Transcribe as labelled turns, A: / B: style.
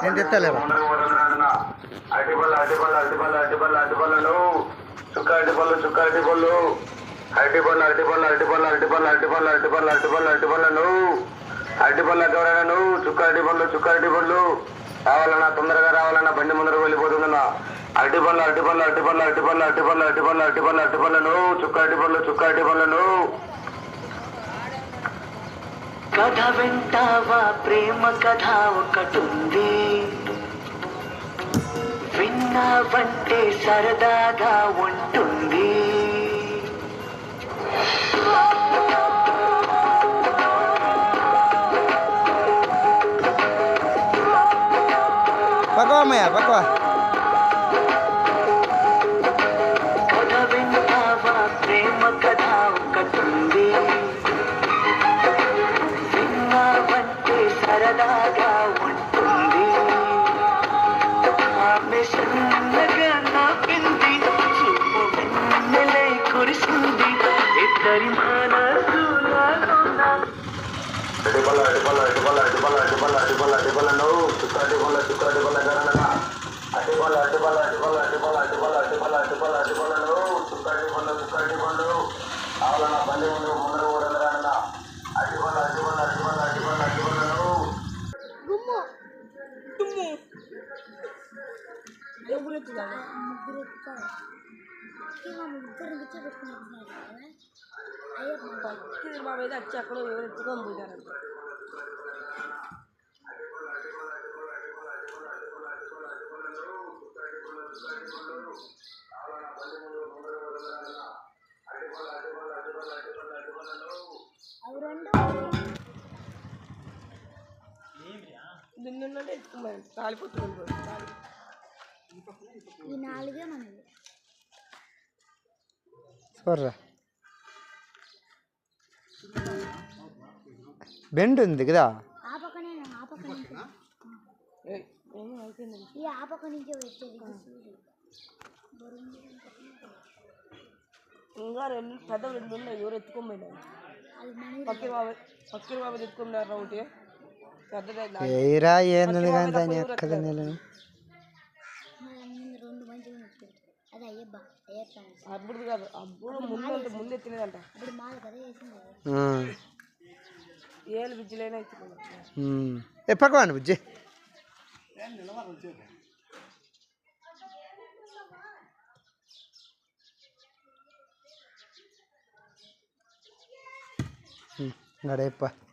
A: నేను తెత్తలేరా
B: రావాలన్నా తొందరగా రావాలన్నా బండి ముందరకు వెళ్ళిపోతుందన్నా అరటిపళ్ళను చుక్క అరటిపళ్ళను
C: కథ వింటావా ప్రేమ కథ ఒకటుంది విన్నావంటే సరదాగా ఉంటుంది
A: పక్కవా అమ్మయ్య పక్కవా
C: కథ వింటావా ప్రేమ కథ ఒకటుంది విన్నావంటే సరదాగా ఉంటుంది ఆమె సన్నగా నవ్వింది చూపు వెన్నెలై కురిసింది ఇద్దరి మనసులలోన
B: అరటిపళ్ళను చుక్క అరటిపళ్ళను చుక్క అరటిపళ్ళు కావాలన్నా బండి ముందర ఊరందరన్నా అరటిపళ్ళను
D: బాబు అయితే వచ్చి అక్కడ ఎవరు ఎత్తుకొని పోయారంట దున్నుంటే ఎత్తుకున్నాను కాలిపోతుంది
E: ఈ నాలుగే మనది
A: చూడరా బెండ్ ఉంది కదా
E: ఆ పక్కనే ఆ పక్క నుంచి ఈ ఆ పక్క నుంచే వచ్చేది
D: ఇంకా రెండు పెద్ద రెండు ఉన్నాయి ఎవరు ఎత్తుకోపోయినారు పక్కీర్ బాబు ఎత్తుకున్నారు ఒకటి
A: ఏరా ఏంది కానీ దాని ఎక్కద నేను
E: రెండు మంచిగా వచ్చేది అది అయ్యబ్బా అయ్యేస్తాను
D: అప్పుడు కాదు అప్పుడు ముందు ఎత్తినదంట
E: ఇప్పుడు మాల కదా వేసింది
D: ఏళ్ళు బిజ్జులైనా ఎత్తుకున్నాడు
A: పక్కవాను బుజ్జి గడేప్ప